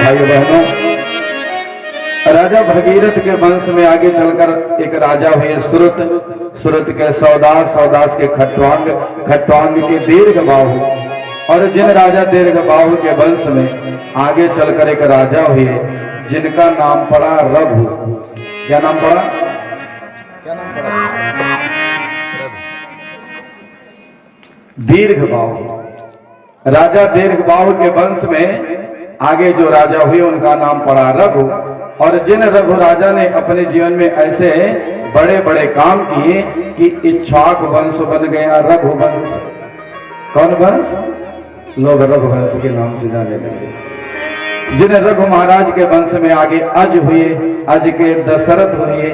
भाइयों बहनों, राजा भगीरथ के वंश में आगे चलकर एक राजा हुए सुरत, सुरत के सौदास, सौदास के खट्वांग, खट्वांग के दीर्घबाहु, और जिन राजा दीर्घबाहु के वंश में आगे चलकर एक राजा हुए जिनका नाम पड़ा रघु। क्या नाम पड़ा? क्या नाम पड़ा? दीर्घबाहु। राजा दीर्घबाहु के वंश में आगे जो राजा हुए उनका नाम पड़ा रघु। और जिन रघु राजा ने अपने जीवन में ऐसे बड़े बड़े काम किए कि इक्ष्वाक वंश बन गया रघु वंश। कौन वंश? लोग रघु वंश के नाम से जाने लगे। जिन रघु महाराज के वंश में आगे अज हुए, अज के दशरथ हुए।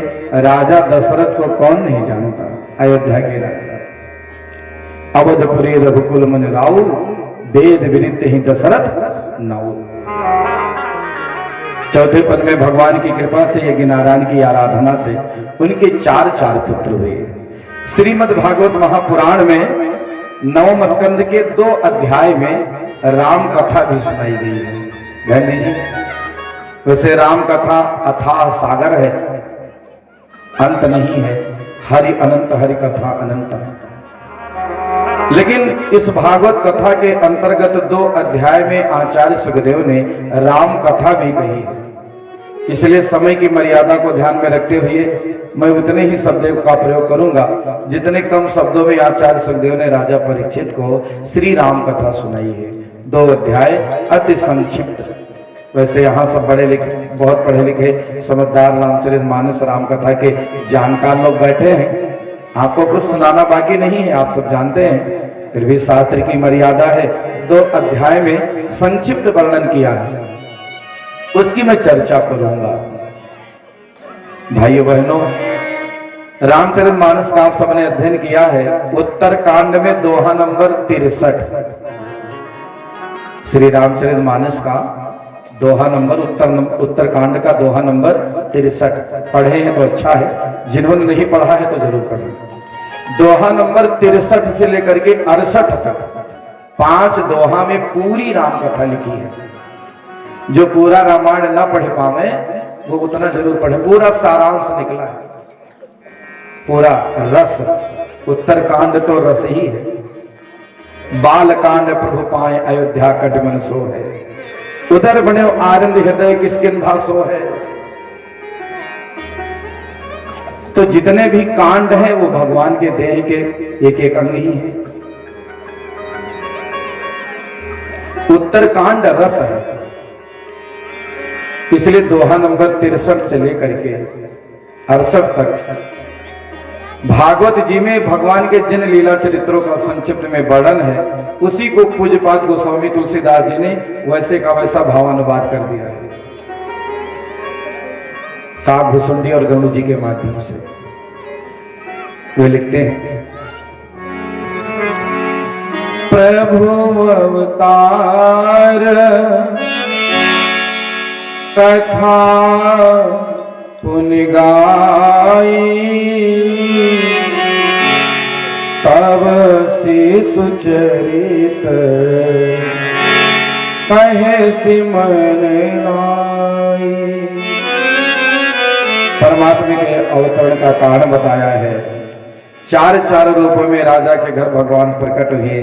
राजा दशरथ को कौन नहीं जानता? अयोध्या के राजा अवधपुरी रघुकुल मन राऊ, वेद विदित ही दशरथ नाऊ। चौथे पद में भगवान की कृपा से यज्ञ नारायण की आराधना से उनके चार पुत्र हुए। श्रीमद् भागवत महापुराण में नवम स्कंद के 2 अध्याय में राम कथा भी सुनाई गई है। ध्यान दीजिए, वैसे राम कथा अथाह सागर है, अंत नहीं है। हरि अनंत, हरि कथा अनंत है। लेकिन इस भागवत कथा के अंतर्गत 2 अध्याय में आचार्य सुखदेव ने राम कथा भी कही है। इसलिए समय की मर्यादा को ध्यान में रखते हुए मैं उतने ही शब्दों का प्रयोग करूंगा जितने कम शब्दों में आचार्य सुखदेव ने राजा परीक्षित को श्री राम कथा सुनाई है। 2 अध्याय अति संक्षिप्त। वैसे यहाँ सब बड़े लिखे, बहुत पढ़े लिखे समझदार रामचरितमानस राम कथा के जानकार लोग बैठे हैं। आपको कुछ सुनाना बाकी नहीं है, आप सब जानते हैं। फिर भी शास्त्र की मर्यादा है। 2 अध्याय में संक्षिप्त वर्णन किया है, उसकी मैं चर्चा करूंगा। भाइयों बहनों, रामचरितमानस का आप सबने अध्ययन किया है। उत्तर कांड में दोहा नंबर 63, श्री रामचरितमानस का दोहा नंबर उत्तर कांड का दोहा नंबर 63 पढ़े हैं तो अच्छा है, जिन्होंने नहीं पढ़ा है तो जरूर पढ़ें। दोहा नंबर 63 से लेकर के 68 तक 5 दोहा में पूरी राम कथा लिखी है। जो पूरा रामायण न पढ़ पावे वो उतना जरूर पढ़े, पूरा सारांश निकला है, पूरा रस। उत्तर कांड तो रस ही है। बाल कांड प्रभु पाए अयोध्या कट मन सो है, उधर बने आनंद हृदय किसकिंधा सो है। तो जितने भी कांड हैं वो भगवान के देह के एक एक अंग ही है। उत्तर कांड रस है, इसलिए दोहा नंबर 63 से लेकर के 68 तक भागवत जी में भगवान के जिन लीला चरित्रों का संक्षिप्त में वर्णन है उसी को पूज्यपाद गोस्वामी तुलसीदास जी ने वैसे का वैसा भावानुवाद कर दिया है काकभूषुंडी और गणु जी के माध्यम से। वे लिखते हैं, प्रभु अवतार कथा पुनि गाई, तब शिशु चरित कहे सिमन लाई। परमात्मा के अवतरण का कारण बताया है। 4 रूपों में राजा के घर भगवान प्रकट हुए,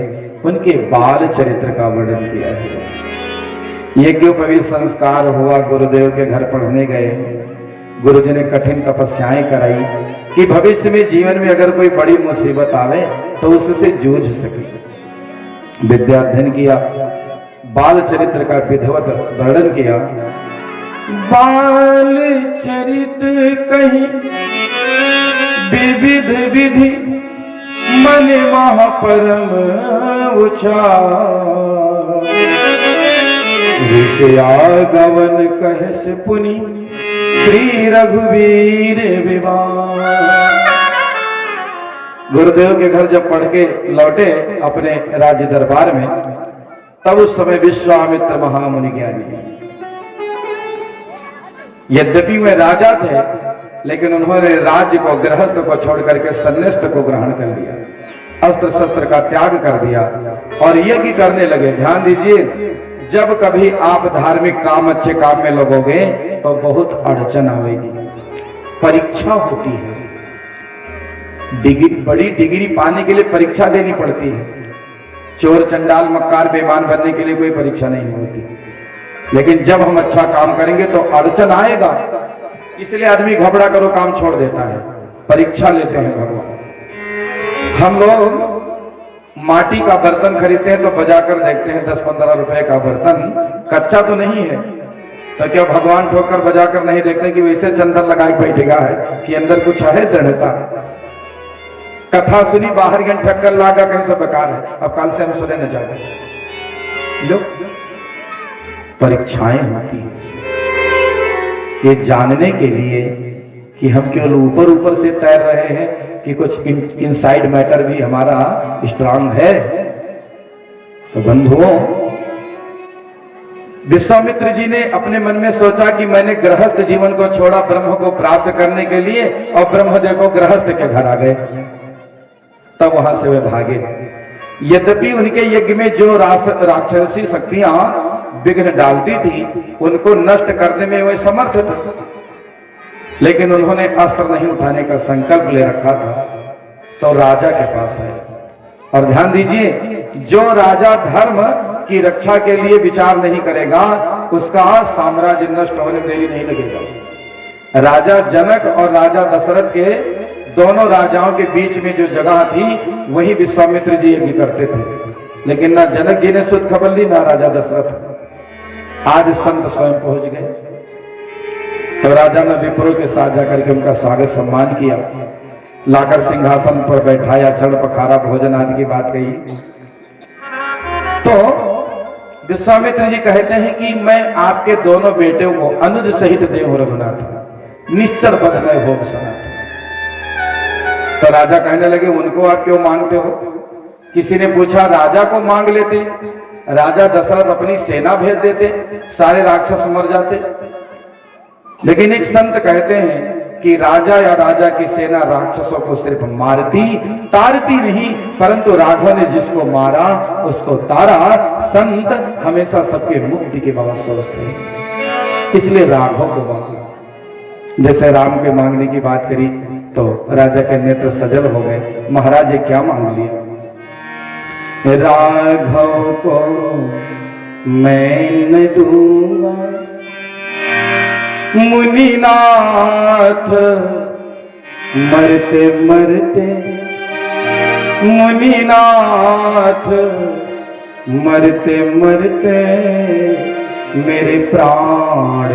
उनके बाल चरित्र का वर्णन किया है। यज्ञोपवीत संस्कार हुआ, गुरुदेव के घर पढ़ने गए, गुरुजी ने कठिन तपस्याएं कराई कि भविष्य में जीवन में अगर कोई बड़ी मुसीबत आवे तो उससे जूझ सके। विद्या अध्ययन किया, बाल चरित्र का विधिवत वर्णन किया। बाल चरित कहीं विविध विधि मन वह परम उचार, ऋषयागवन कहस पुनि श्री रघुवीर विवाह। गुरुदेव के घर जब पढ़ के लौटे अपने राज्य दरबार में, तब उस समय विश्वामित्र महामुनि ज्ञानी, यद्यपि वे राजा थे लेकिन उन्होंने राज्य को, गृहस्थ को छोड़ करके सन्यास्त को ग्रहण कर लिया, अस्त्र शस्त्र का त्याग कर दिया और यज्ञ करने लगे। ध्यान दीजिए, जब कभी आप धार्मिक काम अच्छे काम में लगोगे तो बहुत अड़चन आएगी, परीक्षा होती है। बड़ी डिग्री पाने के लिए परीक्षा देनी पड़ती है। चोर चंडाल मक्कार बेईमान बनने के लिए कोई परीक्षा नहीं होती, लेकिन जब हम अच्छा काम करेंगे तो अड़चन आएगा, इसलिए आदमी घबरा करो काम छोड़ देता है, परीक्षा लेते हैं भगवान। हम लोग माटी का बर्तन खरीदते हैं तो बजाकर देखते हैं 10-15 रुपए का बर्तन कच्चा तो नहीं है, तो क्या भगवान ठोकर बजाकर नहीं देखते कि वैसे चंदन लगाए बैठेगा है कि अंदर कुछ है दृढ़ता। कथा सुनी बाहर गन ठक्कर लागा कहीं से बेकार है, अब कल से हम सुने न जाए। लो परीक्षाएं होती है ये जानने के लिए कि हम केवल ऊपर ऊपर से तैर रहे हैं कि कुछ इनसाइड मैटर भी हमारा स्ट्रांग है। तो बंधुओं, विश्वामित्र जी ने अपने मन में सोचा कि मैंने गृहस्थ जीवन को छोड़ा ब्रह्म को प्राप्त करने के लिए, और ब्रह्मदेव को गृहस्थ के घर आ गए। तब वहां से वे भागे। यद्यपि उनके यज्ञ में जो राक्षसी शक्तियां विघ्न डालती थी उनको नष्ट करने में वे समर्थ थे, लेकिन उन्होंने अस्त्र नहीं उठाने का संकल्प ले रखा था। तो राजा के पास आए, और ध्यान दीजिए, जो राजा धर्म की रक्षा के लिए विचार नहीं करेगा उसका साम्राज्य नष्ट होने में देरी नहीं लगेगा। राजा जनक और राजा दशरथ के दोनों राजाओं के बीच में जो जगह थी वही विश्वामित्र जी यज्ञ करते थे, लेकिन ना जनक जी ने सुध खबर ली ना राजा दशरथ। आज संत स्वयं पहुंच गए। तो राजा ने विप्रों के साथ जाकर के उनका स्वागत सम्मान किया, लाकर सिंहासन पर बैठाया, चढ़ पखारा, भोजन आदि की बात कही। तो विश्वामित्र जी कहते हैं कि मैं आपके दोनों बेटों को अनुज सहित देव रघुनाथ निश्चर पद में भोग सनाता। तो राजा कहने लगे उनको आप क्यों मांगते हो? किसी ने पूछा राजा को मांग लेते, राजा दशरथ अपनी सेना भेज देते, सारे राक्षस मर जाते। लेकिन एक संत कहते हैं कि राजा या राजा की सेना राक्षसों को सिर्फ मारती तारती नहीं, परंतु राघव ने जिसको मारा उसको तारा। संत हमेशा सबके मुक्ति के बाबत सोचते हैं, इसलिए राघव को मांगा। जैसे राम के मांगने की बात करी तो राजा के नेत्र सजल हो गए। महाराज ये क्या मांग लिया? राघव को मैं न दूंगा मुनिनाथ मरते मरते, मुनिनाथ मरते मरते मेरे प्राण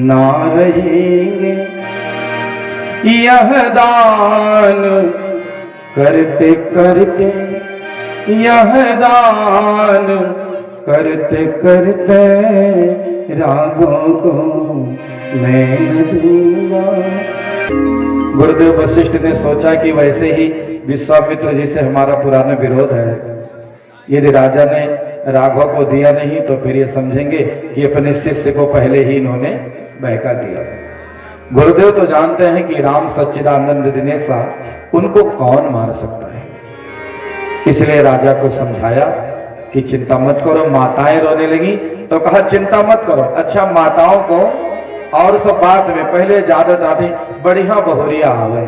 ना रहेंगे। यह दान करते करते, यह दान करते करते राघव को मैं न दूंगा। गुरुदेव वशिष्ठ ने सोचा कि वैसे ही विश्वामित्र जी से हमारा पुराना विरोध है, यदि राजा ने राघव को दिया नहीं तो फिर ये समझेंगे कि अपने शिष्य को पहले ही इन्होंने बहका दिया। गुरुदेव तो जानते हैं कि राम सच्चिदानंद दिनेशा, उनको कौन मार सकता है। इसलिए राजा को समझाया कि चिंता मत करो। माताएं रोने लगी तो कहा चिंता मत करो। अच्छा, माताओं को और सब बात में पहले ज्यादा चाहती बढ़िया बहुरिया आवे।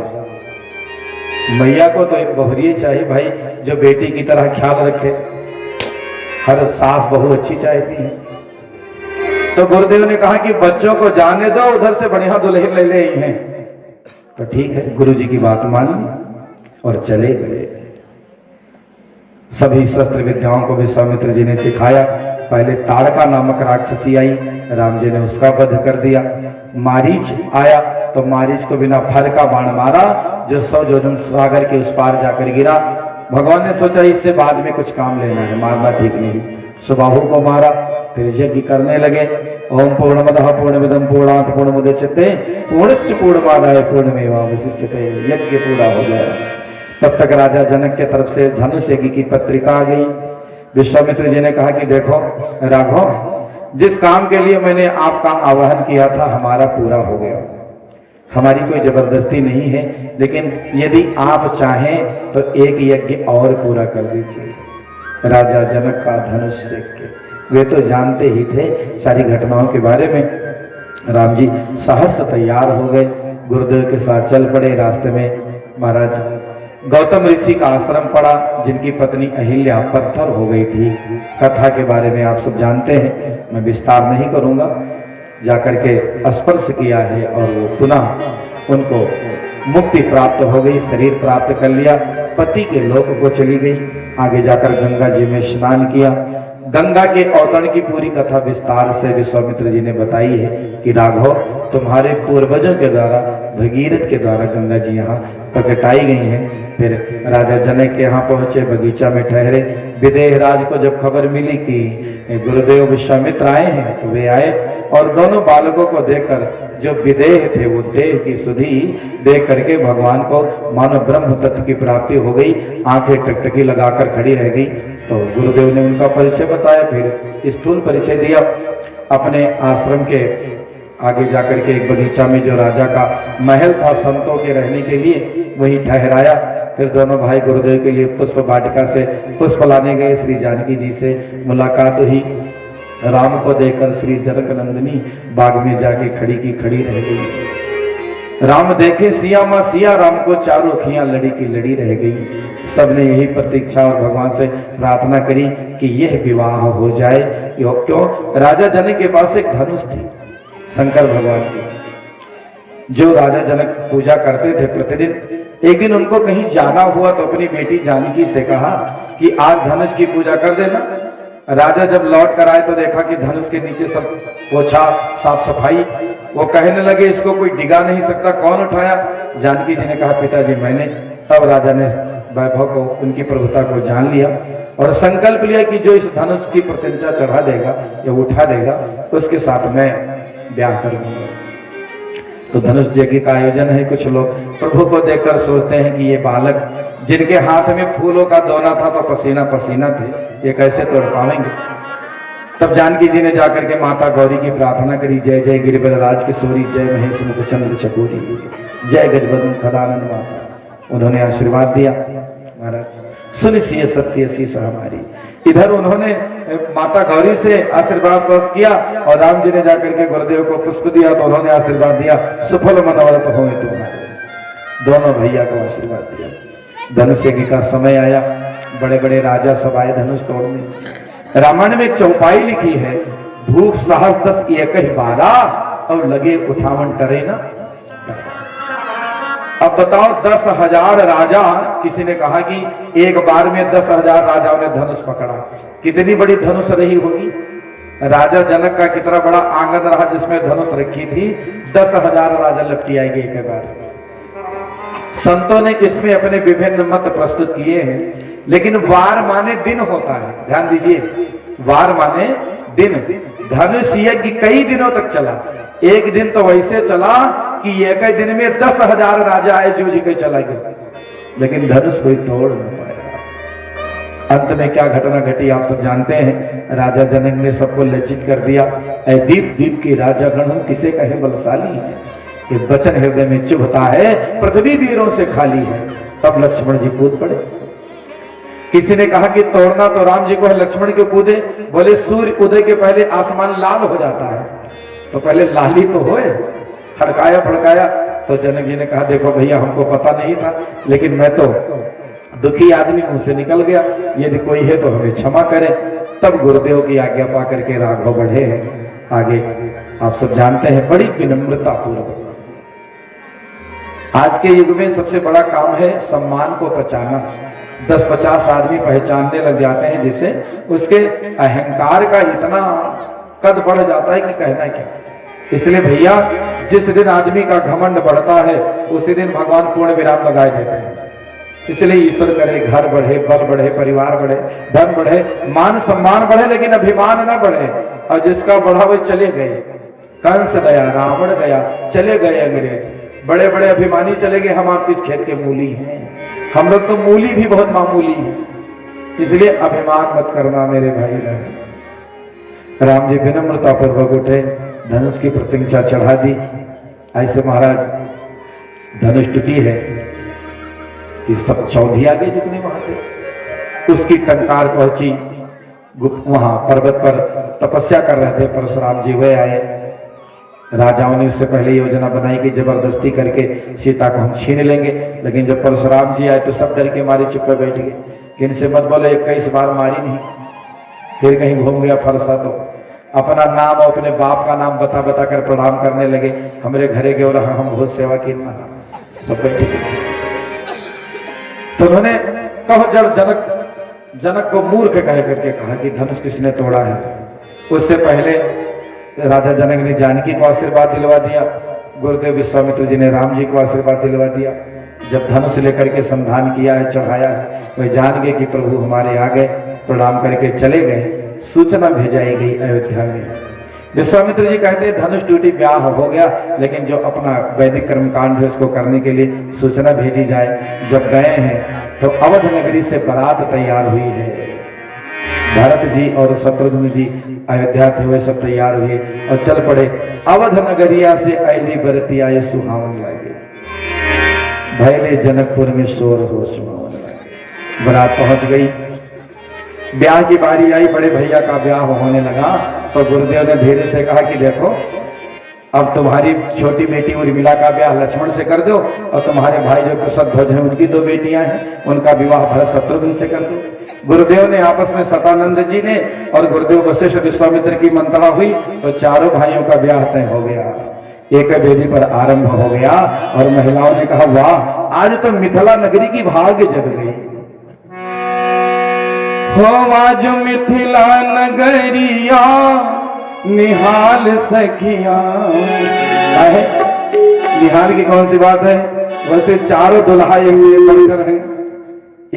मैया को तो एक बहुरिया चाहिए भाई, जो बेटी की तरह ख्याल रखे। हर सास बहू अच्छी चाहती है। तो गुरुदेव ने कहा कि बच्चों को जाने दो, उधर से बढ़िया दुल्हन ले ले हैं। तो ठीक है, गुरु जी की बात मानी और चले गए। सभी शस्त्र विद्याओं को विश्वामित्र जी ने सिखाया। पहले ताड़का नामक राक्षसी आई, राम जी ने उसका वध कर दिया। मारीच आया तो मारीच को बिना फर का बाण मारा, जो 100 योजन सागर के उस पार जाकर गिरा। भगवान ने सोचा इससे बाद में कुछ काम लेना है, मारना ठीक नहीं। सुबाहु को मारा, फिर यज्ञ करने लगे। ओम पूर्णमदः पूर्णमिदं पूर्णात् पूर्णमुदच्यते पूर्णस्य पूर्णमादाय पूर्णमेवावशिष्यते। यज्ञ पूरा हो गया। तब तक राजा जनक के तरफ से धनुष यज्ञ की पत्रिका आ गई। विश्वामित्र जी ने कहा कि देखो राघव, जिस काम के लिए मैंने आपका आह्वान किया था हमारा पूरा हो गया। हमारी कोई जबरदस्ती नहीं है, लेकिन यदि आप चाहें तो एक यज्ञ और पूरा कर दीजिए। राजा जनक का धनुष यज्ञ वे तो जानते ही थे सारी घटनाओं के बारे में। राम जी सहर्ष तैयार हो गए, गुरुदेव के साथ चल पड़े। रास्ते में महाराज गौतम ऋषि का आश्रम पड़ा, जिनकी पत्नी अहिल्या पत्थर हो गई थी। कथा के बारे में आप सब जानते हैं, मैं विस्तार नहीं करूंगा। जाकर के स्पर्श किया है और वो पुनः उनको मुक्ति प्राप्त हो गई, शरीर प्राप्त कर लिया, पति के लोक को चली गई। आगे जाकर गंगा जी में स्नान किया। गंगा के अवतरण की पूरी कथा विस्तार से विश्वामित्र जी ने बताई है कि राघव तुम्हारे पूर्वजों के द्वारा, भगीरथ के द्वारा गंगा जी यहाँ प्रकटाई गई हैं। फिर राजा जनक के यहाँ पहुंचे, बगीचा में ठहरे। विदेह राज को जब खबर मिली कि गुरुदेव विश्वामित्र आए हैं तो वे आए और दोनों बालकों को देखकर जो विदेह थे वो देह की सुधि देख करके भगवान को मानो ब्रह्म तत्व की प्राप्ति हो गई। आंखें टकटकी लगाकर खड़ी रह गई। तो गुरुदेव ने उनका परिचय बताया, फिर स्थूल परिचय दिया। अपने आश्रम के आगे जाकर के एक बगीचा में जो राजा का महल था संतों के रहने के लिए, वहीं ठहराया। फिर दोनों भाई गुरुदेव के लिए पुष्प वाटिका से पुष्प लाने गए। श्री जानकी जी से मुलाकात हुई। राम को देखकर श्री जनक नंदिनी बाग में जाके खड़ी की खड़ी रह गई। राम देखे सिया मां सिया, राम को चारों अखियां लड़ी की लड़ी रह गई। सबने यही प्रतीक्षा और भगवान से प्रार्थना करी कि यह विवाह हो जाए। क्यों? राजा जनक के पास एक धनुष थी शंकर भगवान की, जो राजा जनक पूजा करते थे प्रतिदिन। एक दिन उनको कहीं जाना हुआ तो अपनी बेटी जानकी से कहा कि आज धनुष की पूजा कर देना। राजा जब लौट कर आए तो देखा कि धनुष के नीचे सब पोछा, साफ सफाई। वो कहने लगे इसको कोई डिगा नहीं सकता, कौन उठाया? जानकी जी ने कहा पिताजी मैंने। तब राजा ने वैभव को, उनकी प्रभुता को जान लिया और संकल्प लिया कि जो इस धनुष की प्रतिष्ठा चढ़ा देगा या उठा देगा उसके साथ मैं ब्याह करूंगा। तो धनुष यज्ञ का आयोजन है। कुछ लोग प्रभु को देखकर सोचते हैं कि ये बालक जिनके हाथ में फूलों का दोना था तो पसीना पसीना थे, ये कैसे तोड़ पाएंगे। तब जानकी जी ने जाकर के माता गौरी की प्रार्थना करी, जय जय गिरिवर राज किशोरी, जय महेश मुख चंद्र चकोरी, जय गजबदन खदानंद माता। उन्होंने आशीर्वाद दिया। महाराज सुन सिय सत्य शीश हमारी। इधर उन्होंने माता गौरी से आशीर्वाद प्राप्त किया और राम जी ने जाकर के गुरुदेव को पुष्प दिया तो उन्होंने आशीर्वाद दिया, सुफल मनोरथ हो तुम्हारे। दोनों भैया को आशीर्वाद दिया। धनुष यज्ञ का समय आया। बड़े बड़े राजा सब आए धनुष तोड़ने। रामायण में एक चौपाई लिखी है, भूख साहस 10 एक ही 12 और लगे उठावन करे ना। अब बताओ 10,000 राजा, किसी ने कहा कि एक बार में 10,000 राजाओं ने धनुष पकड़ा। कितनी बड़ी धनुष रही होगी। राजा जनक का कितना बड़ा आंगन रहा जिसमें धनुष रखी थी। 10,000 राजा लपटी आएंगे एक बार। संतों ने इसमें अपने विभिन्न मत प्रस्तुत किए हैं, लेकिन वार माने दिन होता है। ध्यान दीजिए, वार माने दिन। धनुष यज्ञ कई दिनों तक चला। एक दिन तो वैसे चला कि एक ही दिन में 10,000 राजा आए जो जी के चला गया, लेकिन धनुष कोई तोड़ न पाया। अंत में क्या घटना घटी आप सब जानते हैं। राजा जनक ने सबको लज्जित कर दिया। ऐ दीप दीप के राजा गण हूं, किसे कहे बलशाली है, ये वचन हृदय में चुभता है, पृथ्वी वीरों से खाली है। तब लक्ष्मण जी कूद पड़े। किसी ने कहा कि तोड़ना तो राम जी को है, लक्ष्मण क्यों कूदे? बोले सूर्य उदय के पहले आसमान लाल हो जाता है, तो पहले लाली तो होए। फड़काया फड़काया तो जनक जी ने कहा देखो भैया हमको पता नहीं था, लेकिन मैं तो दुखी आदमी मुंह से निकल गया, यदि कोई है तो हमें क्षमा करे। तब गुरुदेव की आज्ञा पा करके राघव बढ़े हैं आगे। आप सब जानते हैं बड़ी विनम्रता पूर्वक। आज के युग में सबसे बड़ा काम है सम्मान को पहचाना। 10-50 आदमी पहचानने लग जाते हैं जिसे उसके अहंकार का इतना कद बढ़ जाता है कि कहना क्या। इसलिए भैया जिस दिन आदमी का घमंड बढ़ता है उसी दिन भगवान पूर्ण विराम लगाए देते हैं। इसलिए ईश्वर करे घर बढ़े, बल बढ़े, परिवार बढ़े, धन बढ़े, मान सम्मान बढ़े, लेकिन अभिमान न बढ़े। और जिसका बढ़ा वो चले गए। कंस गया, रावण गया, चले गए अंग्रेज, बड़े बड़े अभिमानी चले गए। हम आप किस खेत के मूली हैं? हम लोग तो मूली भी बहुत मामूली है। इसलिए अभिमान मत करना मेरे भाई बहन। राम जी विनम्रता पूर्वक उठे, धनुष की प्रतिष्ठा चढ़ा दी। ऐसे महाराज धनुष टूटी है कि सब चौधी आ गए जितने वहां थे। उसकी टंकार पहुंची। वहां पर्वत पर तपस्या कर रहे थे। परशुराम जी वे आए। राजाओं ने उससे पहले योजना बनाई कि जबरदस्ती करके सीता को हम छीन लेंगे, लेकिन जब परशुराम जी आए तो सब डर के मारे चुप बैठ गए कि इनसे मत बोले, 21 बार मारी नहीं। फिर कहीं घूम गया फरसा तो अपना नाम और अपने बाप का नाम बता बता कर प्रणाम करने लगे। हमारे घरे गए और हम बहुत सेवा की ना सब बैठे। तो उन्होंने कहो जनक को मूर्ख कह करके कहा कि धनुष किसने तोड़ा है। उससे पहले राजा जनक ने जानकी को आशीर्वाद दिलवा दिया, गुरुदेव विश्वामित्र जी ने राम जी को आशीर्वाद दिलवा दिया। जब धनुष लेकर के संधान किया है, चढ़ाया है, वह जान गए कि प्रभु हमारे आ गए, प्रणाम करके चले गए। सूचना भेजाई गई अयोध्या में। विश्वामित्र जी कहते हैं धनुष टूटी, ब्याह हो गया, लेकिन जो अपना वैदिक कर्मकांड है उसको करने के लिए सूचना भेजी जाए। जब गए हैं तो अवध नगरी से बारात तैयार हुई है। भरत जी और शत्रुघ्न जी अयोध्या थे, वे सब तैयार हुए और चल पड़े। अवध नगरिया से ऐली बरती आए सुहावन लगे, भैले जनकपुर में शोर हो सुहावन लगे। बारात पहुंच गई, ब्याह की बारी आई, बड़े भैया का ब्याह होने लगा। तो गुरुदेव ने धीरे से कहा कि देखो, अब तुम्हारी छोटी बेटी उर्मिला का ब्याह लक्ष्मण से कर दो, और तुम्हारे भाई जो कुशध्वज हैं उनकी 2 बेटियां हैं, उनका विवाह भरत शत्रुघ्न से कर दो। गुरुदेव ने आपस में सतानंद जी ने और गुरुदेव वशिष्ठ विश्वामित्र की मंत्रणा हुई तो चारों भाइयों का ब्याह तय हो गया, एक वेदी पर आरंभ हो गया। और महिलाओं ने कहा वाह, आज तो मिथिला नगरी की भाग्य जग गई हो। आज मिथिला नगरिया निहाल सखिया है। निहाल की कौन सी बात है? वैसे चारों दुल्हा एक से एक बढ़कर हैं,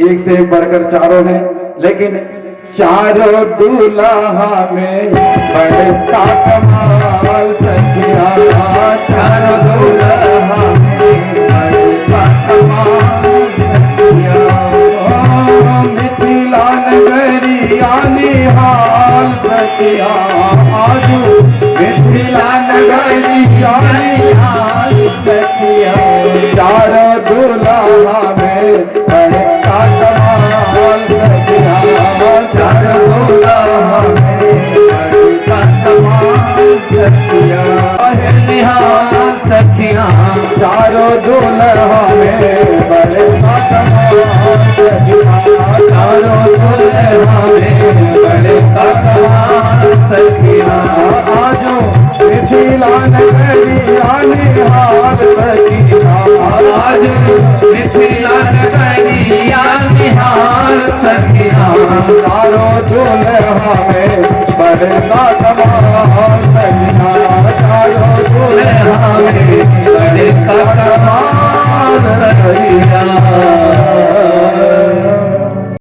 एक से एक बढ़कर चारों हैं, लेकिन चारों दुल्हा में बड़का कमाल सखिया। चारों दुल्हा में बड़का कमाल सखिया। मिथिला नगरिया निहाल सखिया, आज मिथिला नगरिया निहाल सखिया। चारों दुल्हा में बड़का कमाल सखिया। चारों दुल्हा में बड़का कमाल सखिया। निहाल सखिया, चारों दुल्हा में बड़का कमाल सखिया। चारों दुल्हा में बड़का कमाल सखिया। आजो मिथिला नगरिया निहाल सखिया। आज मिथिला नगरिया निहाल सखिया। चारों दुल्हा में बड़का कमाल सखिया।